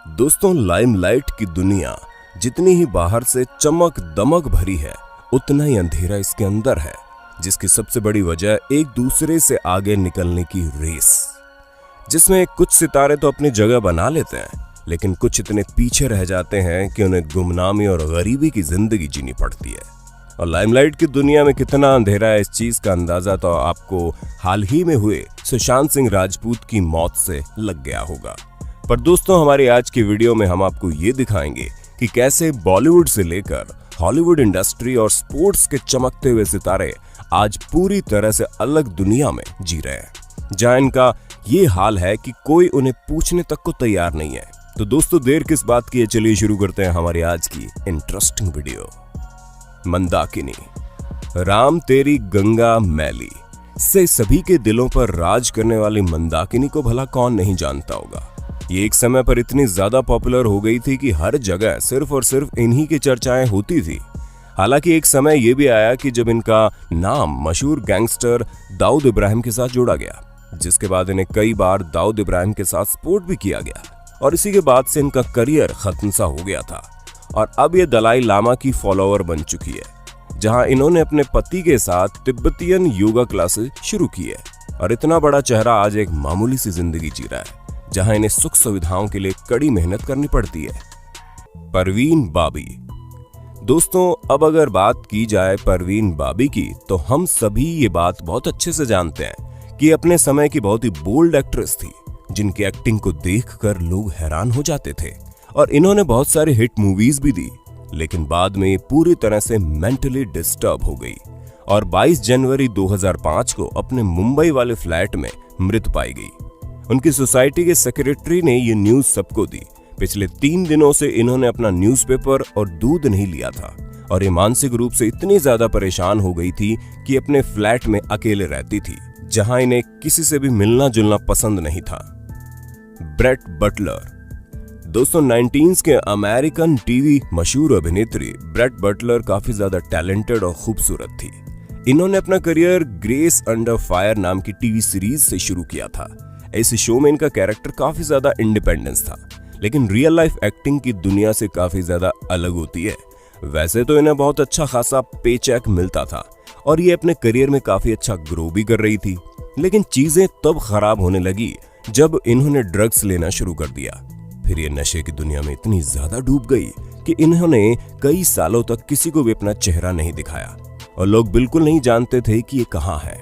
दोस्तों, लाइमलाइट की दुनिया जितनी ही बाहर से चमक दमक भरी है, उतना ही अंधेरा इसके अंदर है, जिसकी सबसे बड़ी वजह एक दूसरे से आगे निकलने की रेस, जिसमें कुछ सितारे तो अपनी जगह बना लेते हैं, लेकिन कुछ इतने पीछे रह जाते हैं कि उन्हें गुमनामी और गरीबी की जिंदगी जीनी पड़ती है। और लाइमलाइट की दुनिया में कितना अंधेरा है, इस चीज का अंदाजा तो आपको हाल ही में हुए सुशांत सिंह राजपूत की मौत से लग गया होगा। पर दोस्तों, हमारी आज की वीडियो में हम आपको ये दिखाएंगे कि कैसे बॉलीवुड से लेकर हॉलीवुड इंडस्ट्री और स्पोर्ट्स के चमकते हुए सितारे आज पूरी तरह से अलग दुनिया में जी रहे हैं, जहां इनका ये हाल है कि कोई उन्हें पूछने तक को तैयार नहीं है। तो दोस्तों, देर किस बात की है, चलिए शुरू करते हैं हमारी आज की इंटरेस्टिंग वीडियो। मंदाकिनी, राम तेरी गंगा मैली से सभी के दिलों पर राज करने वाली मंदाकिनी को भला कौन नहीं जानता होगा। ये एक समय पर इतनी ज्यादा पॉपुलर हो गई थी कि हर जगह सिर्फ और सिर्फ इन्हीं की चर्चाएं होती थी। हालांकि एक समय यह भी आया कि जब इनका नाम मशहूर गैंगस्टर दाऊद इब्राहिम के साथ जोड़ा गया, जिसके बाद इन्हें कई बार दाऊद इब्राहिम के साथ सपोर्ट भी किया गया, और इसी के बाद से इनका करियर खत्म सा हो गया था। और अब ये दलाई लामा की फॉलोअर बन चुकी है, जहां इन्होंने अपने पति के साथ तिब्बतियन योगा क्लासेस शुरू की है। और इतना बड़ा चेहरा आज एक मामूली सी जिंदगी जी रहा है, जहां इन्हें सुख सुविधाओं के लिए कड़ी मेहनत करनी पड़ती है। परवीन बाबी, दोस्तों, अब अगर बात की जाए परवीन बाबी की, तो हम सभी ये बात बहुत अच्छे से जानते हैं कि अपने समय की बहुत ही बोल्ड एक्ट्रेस थी, जिनकी एक्टिंग को देखकर लोग हैरान हो जाते थे। और इन्होंने बहुत सारे हिट मूवीज भी दी, लेकिन बाद में पूरी तरह से मेंटली डिस्टर्ब हो गई और 22 जनवरी 2005 को अपने मुंबई वाले फ्लैट में मृत पाई गई। उनकी सोसाइटी के सेक्रेटरी ने ये न्यूज सबको दी। पिछले 3 दिनों से इन्होंने अपना न्यूज़पेपर और दूध नहीं लिया था, और ये मानसिक रूप से इतनी ज्यादा परेशान हो गई थी कि अपने फ्लैट में अकेले रहती थी, जहां इन्हें किसी से भी मिलना जुलना पसंद नहीं था। ब्रेट बटलर, दोस्तों, 19s के अमेरिकन टीवी मशहूर अभिनेत्री ब्रेट बटलर काफी ज्यादा टैलेंटेड और खूबसूरत थी। इन्होंने अपना करियर ग्रेस अंडर फायर नाम की टीवी सीरीज से शुरू किया था। इस शो में इनका कैरेक्टर काफी ज्यादा इंडिपेंडेंस था, लेकिन रियल लाइफ एक्टिंग की दुनिया से काफी ज्यादा अलग होती है। वैसे तो इन्हें बहुत अच्छा खासा पे चेक मिलता था और ये अपने करियर में काफी अच्छा ग्रो भी कर रही थी, लेकिन चीजें तब खराब होने लगी जब इन्होंने ड्रग्स लेना शुरू कर दिया। फिर ये नशे की दुनिया में इतनी ज्यादा डूब गई कि इन्होंने कई सालों तक किसी को भी अपना चेहरा नहीं दिखाया, और लोग बिल्कुल नहीं जानते थे कि ये कहाँ है।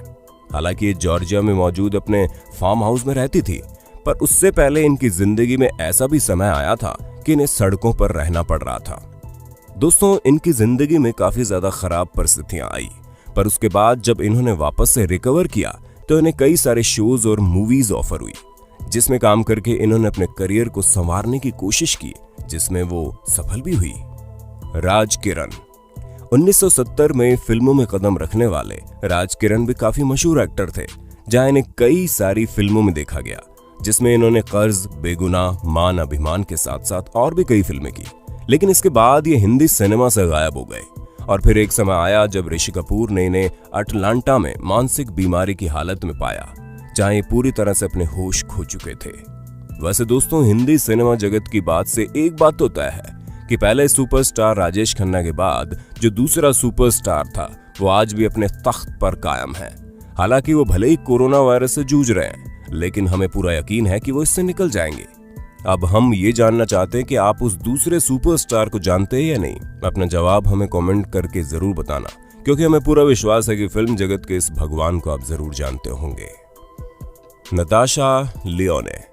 हालांकि ये जॉर्जिया में मौजूद अपने फार्म हाउस में रहती थी, पर उससे पहले इनकी जिंदगी में ऐसा भी समय आया था कि इन्हें सड़कों पर रहना पड़ रहा था। दोस्तों, इनकी जिंदगी में काफी ज्यादा खराब परिस्थितियां आई, पर उसके बाद जब इन्होंने वापस से रिकवर किया तो इन्हें कई सारे शोज और मूवीज ऑफर हुई, जिसमें काम करके इन्होंने अपने करियर को संवारने की कोशिश की, जिसमें वो सफल भी हुई। राज किरण, 1970 में फिल्मों में कदम रखने वाले राज किरण भी काफी मशहूर एक्टर थे, जहां इन्हें कई सारी फिल्मों में देखा गया, जिसमें इन्होंने कर्ज, बेगुनाह, मान अभिमान के साथ साथ और भी कई फिल्में की। लेकिन इसके बाद ये हिंदी सिनेमा से गायब हो गए, और फिर एक समय आया जब ऋषि कपूर ने इन्हें अटलांटा में मानसिक बीमारी की हालत में पाया, जहां ये पूरी तरह से अपने होश खो चुके थे। वैसे दोस्तों, हिंदी सिनेमा जगत की बात से एक बात तो तय है कि पहले सुपरस्टार राजेश खन्ना के बाद जो दूसरा सुपरस्टार था, वो आज भी अपने तख्त पर कायम है। हालांकि वो भले ही कोरोना वायरस से जूझ रहे हैं, लेकिन हमें पूरा यकीन है कि वो इससे निकल जाएंगे। अब हम ये जानना चाहते हैं कि आप उस दूसरे सुपरस्टार को जानते हैं या नहीं। अपना जवाब हमें कमेंट करके जरूर बताना, क्योंकि हमें पूरा विश्वास है कि फिल्म जगत के इस भगवान को आप जरूर जानते होंगे। नताशा लियोने,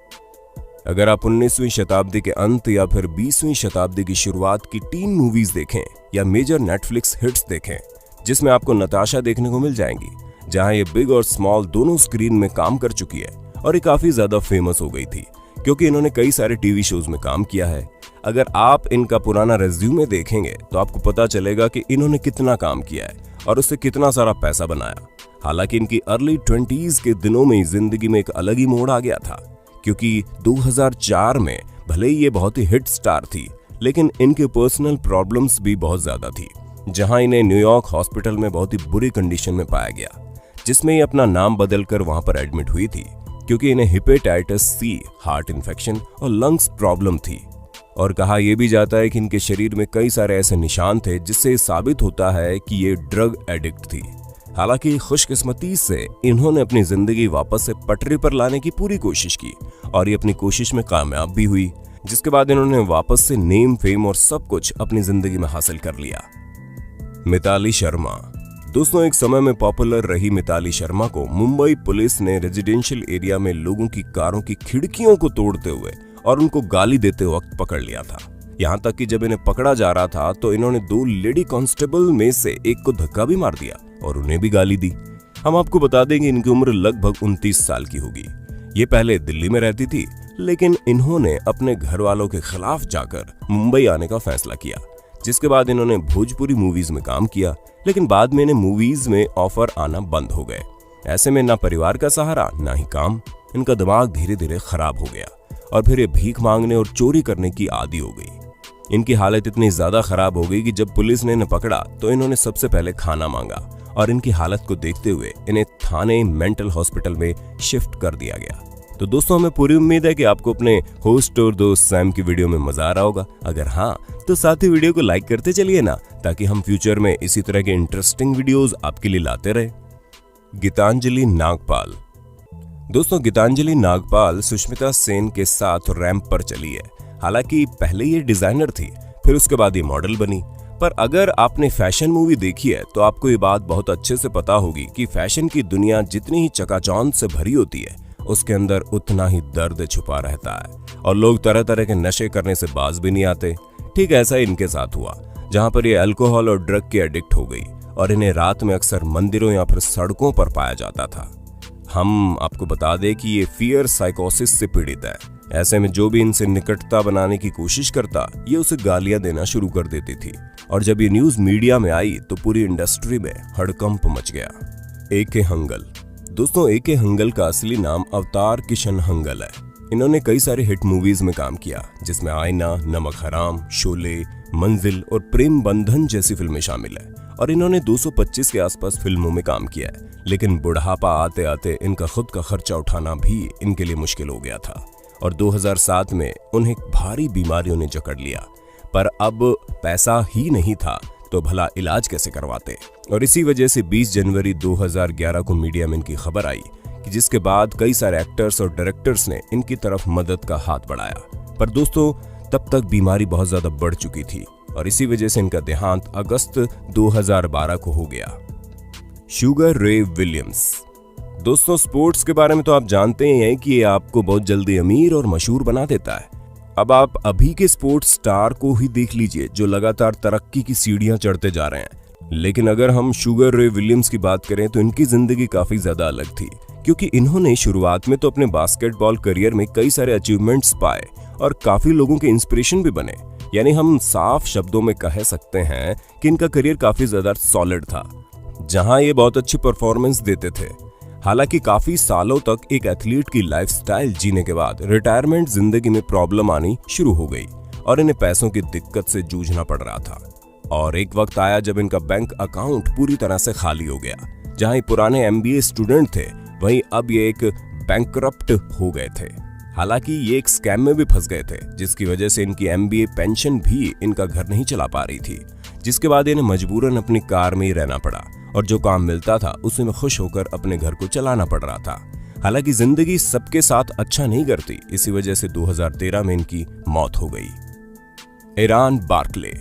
अगर आप 19वीं शताब्दी के अंत या फिर 20वीं शताब्दी की शुरुआत की टीन मूवीज देखें या मेजर नेटफ्लिक्स हिट्स देखें, जिसमें आपको नताशा देखने को मिल जाएंगी, जहां ये बिग और स्मॉल दोनों स्क्रीन में काम कर चुकी है, और ये काफी ज्यादा फेमस हो गई थी क्योंकि इन्होंने कई सारे टीवी शोज में काम किया है। अगर आप इनका पुराना रेज्यूमे देखेंगे तो आपको पता चलेगा कि इन्होंने कितना काम किया है और उससे कितना सारा पैसा बनाया। हालांकि इनकी अर्ली 20s के दिनों में जिंदगी में एक अलग ही मोड़ आ गया था, क्योंकि 2004 में भले ही ये बहुत ही हिट स्टार थी, लेकिन इनके पर्सनल प्रॉब्लम्स भी बहुत ज्यादा थी, जहां इन्हें न्यूयॉर्क हॉस्पिटल में बहुत ही बुरी कंडीशन में पाया गया, जिसमें ये अपना नाम बदलकर वहां पर एडमिट हुई थी, क्योंकि इन्हें हेपेटाइटिस सी, हार्ट इन्फेक्शन और लंग्स प्रॉब्लम थी। और कहा यह भी जाता है कि इनके शरीर में कई सारे ऐसे निशान थे जिससे साबित होता है कि ये ड्रग एडिक्ट थी। हालांकि खुशकिस्मती से इन्होंने अपनी जिंदगी वापस से पटरी पर लाने की पूरी कोशिश की और ये अपनी कोशिश में कामयाब भी हुई, जिसके बाद इन्होंने वापस से नेम, फेम और सब कुछ अपनी जिंदगी में हासिल कर लिया। मिताली शर्मा। दोस्तों, एक समय में पॉपुलर रही मिताली शर्मा को मुंबई पुलिस ने रेजिडेंशियल एरिया में लोगों की कारों की खिड़कियों को तोड़ते हुए और उनको गाली देते वक्त पकड़ लिया था। यहाँ तक कि जब इन्हें पकड़ा जा रहा था तो इन्होंने 2 लेडी कांस्टेबल में से एक को धक्का भी मार दिया और उन्हें भी गाली दी। हम आपको बता दें कि इनकी उम्र लगभग 29 साल की होगी। ये पहले दिल्ली में रहती थी, लेकिन इन्होंने अपने घर वालों के खिलाफ जाकर मुंबई आने का फैसला किया, जिसके बाद इन्होंने भोजपुरी मूवीज में काम किया, लेकिन बाद में इन्हें मूवीज में ऑफर आना बंद हो गए। ऐसे में ना परिवार का सहारा ना ही काम, इनका दिमाग धीरे धीरे खराब हो गया और फिर ये भीख मांगने और चोरी करने की आदी हो गई। इनकी हालत इतनी ज्यादा खराब हो गई कि जब पुलिस ने इन्हें पकड़ा तो इन्होंने सबसे पहले खाना मांगा और इनकी हालत को देखते हुए इन्हें थाने मेंटल हॉस्पिटल में शिफ्ट कर दिया गया। तो दोस्तों, हमें पूरी उम्मीद है कि आपको अपने होस्ट और दोस्त सैम की वीडियो में मजा आ रहा होगा। अगर हाँ, तो साथ ही वीडियो को लाइक करते चलिए ना, ताकि हम फ्यूचर में इसी तरह के इंटरेस्टिंग वीडियोस आपके लिए लाते रहे। गीतांजलि नागपाल। दोस्तों, गीतांजलि नागपाल सुष्मिता सेन के साथ रैंप पर चली है। हालांकि पहले ये डिजाइनर थी, फिर उसके बाद ये मॉडल बनी। पर अगर आपने फैशन मूवी देखी है तो आपको ये बात बहुत अच्छे से पता होगी कि फैशन की दुनिया जितनी ही चकाचौंध से भरी होती है, उसके अंदर उतना ही दर्द छुपा रहता है और लोग तरह तरह के नशे करने से बाज भी नहीं आते। ठीक ऐसा ही इनके साथ हुआ, जहां पर ये अल्कोहल और ड्रग के एडिक्ट हो गई और इन्हें रात में अक्सर मंदिरों या फिर सड़कों पर पाया जाता था। हम आपको बता दें कि ये फियर साइकोसिस से पीड़ित है। ऐसे में जो भी इनसे निकटता बनाने की कोशिश करता, ये उसे गालियां देना शुरू कर देती थी और जब ये न्यूज मीडिया में आई तो पूरी इंडस्ट्री में हड़कंप मच गया। ए.के. हंगल। दोस्तों, ए.के. हंगल का असली नाम अवतार किशन हंगल है। इन्होंने कई सारे हिट मूवीज में काम किया, जिसमें आईना, नमक हराम, शोले, मंजिल और प्रेम बंधन जैसी फिल्में शामिल है और इन्होंने 225 के आसपास फिल्मों में काम किया है। लेकिन बुढ़ापा आते आते इनका खुद का खर्चा उठाना भी इनके लिए मुश्किल हो गया था और 2007 में उन्हें भारी बीमारियों ने जकड़ लिया। पर अब पैसा ही नहीं था तो भला इलाज कैसे करवाते, और इसी वजह से 20 जनवरी 2011 को मीडिया में इनकी खबर आई कि जिसके बाद कई सारे एक्टर्स और डायरेक्टर्स ने इनकी तरफ मदद का हाथ बढ़ाया। पर दोस्तों, तब तक बीमारी बहुत ज्यादा बढ़ चुकी थी और इसी वजह से इनका देहांत अगस्त 2012 को हो गया। शुगर रे विलियम्स। दोस्तों, स्पोर्ट्स के बारे में तो आप जानते ही हैं कि ये आपको बहुत जल्दी अमीर और मशहूर बना देता है। अब आप अभी के स्पोर्ट्स स्टार को ही देख लीजिए जो लगातार तरक्की की सीढ़ियां चढ़ते जा रहे हैं। लेकिन अगर हम शुगर रे विलियम्स की बात करें तो इनकी जिंदगी काफी ज्यादा अलग थी, क्योंकि इन्होंने शुरुआत में तो अपने बास्केटबॉल करियर में कई सारे अचीवमेंट्स पाए और काफी लोगों के इंस्पिरेशन भी बने। यानी हम साफ शब्दों में कह सकते हैं कि इनका करियर काफी ज्यादा सॉलिड था, जहां ये बहुत अच्छी परफॉर्मेंस देते थे। हालांकि काफी सालों तक एक एथलीट की लाइफस्टाइल जीने के बाद रिटायरमेंट जिंदगी में प्रॉब्लम आनी शुरू हो गई और इन्हें पैसों की दिक्कत से जूझना पड़ रहा था। और एक वक्त आया जब इनका बैंक अकाउंट पूरी तरह से खाली हो गया। जहां पुराने MBA स्टूडेंट थे, वहीं अब ये एक बैंकरप्ट हो गए थे। हालांकि ये एक स्कैम में भी फंस गए थे, जिसकी वजह से इनकी MBA पेंशन भी इनका घर नहीं चला पा रही थी, जिसके बाद इन्हें मजबूरन अपनी कार में ही रहना पड़ा और जो काम मिलता था उसी में खुश होकर अपने घर को चलाना पड़ रहा था। हालांकि जिंदगी सबके साथ अच्छा नहीं करती, इसी वजह से 2013 में इनकी मौत हो गई। एरान बार्कले।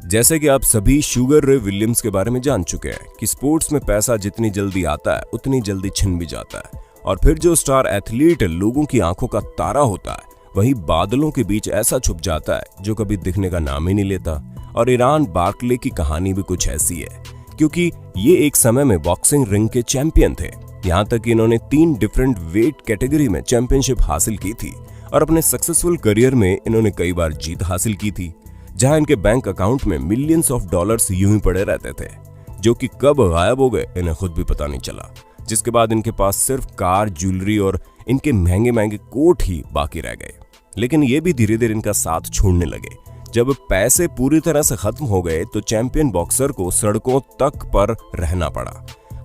जैसे कि आप सभी शुगर रे विलियम्स के बारे में जान चुके हैं कि स्पोर्ट्स में पैसा जितनी जल्दी आता है उतनी जल्दी छिन भी जाता है, और फिर जो स्टार एथलीट लोगों की आंखों का तारा होता है वही बादलों के बीच ऐसा छुप जाता है जो कभी दिखने का नाम ही नहीं लेता। और एरान बार्कले की कहानी भी कुछ ऐसी है, क्योंकि ये एक समय में बॉक्सिंग रिंग के चैंपियन थे। यहाँ तक कि इन्होंने 3 डिफरेंट वेट कैटेगरी में चैंपियनशिप हासिल की थी और अपने सक्सेसफुल करियर में इन्होंने कई बार जीत हासिल की थी, जहां इनके बैंक अकाउंट में मिलियंस ऑफ डॉलर्स यूं ही पड़े रहते थे, जो कि कब गायब हो गए इन्हें खुद भी पता नहीं चला। जिसके बाद इनके पास सिर्फ कार, ज्वेलरी और इनके महंगे महंगे कोट ही बाकी रह गए। लेकिन ये भी धीरे धीरे इनका साथ छोड़ने लगे। जब पैसे पूरी तरह से खत्म हो गए तो चैंपियन बॉक्सर को सड़कों तक पर रहना पड़ा।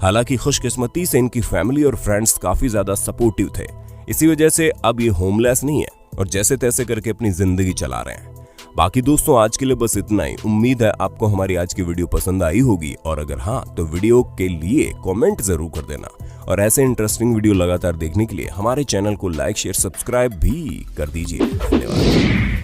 हालांकि खुशकिस्मती से इनकी फैमिली और फ्रेंड्स काफी ज्यादा सपोर्टिव थे, इसी वजह से अब ये होमलेस नहीं है और जैसे तैसे करके अपनी जिंदगी चला रहे हैं। बाकी दोस्तों आज के लिए बस इतना ही। उम्मीद है आपको हमारी आज की वीडियो पसंद आई होगी, और अगर हाँ तो वीडियो के लिए कमेंट जरूर कर देना। और ऐसे इंटरेस्टिंग वीडियो लगातार देखने के लिए हमारे चैनल को लाइक शेयर सब्सक्राइब भी कर दीजिए। धन्यवाद।